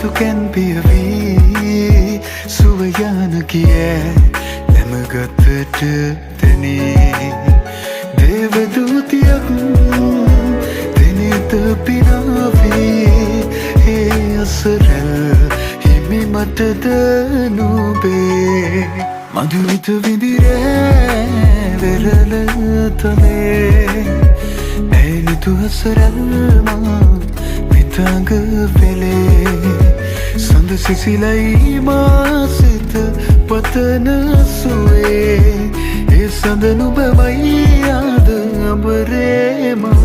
තුකෙන් පියවී සුවයන කිය නැමගතට තැනේ දේවදූතියක් දෙනෙත පිනාවී ඒ අසරැල් හිමි මටද නුබේ මధుවිත විදිරේ වෙරළ තලේ ඇනිතු අසරැල්මා විතඟ වෙලේ සඳ සිසිලයි මාසිත පතන සුවේ ඒ සඳ නුබවයි ආද අඹරේමා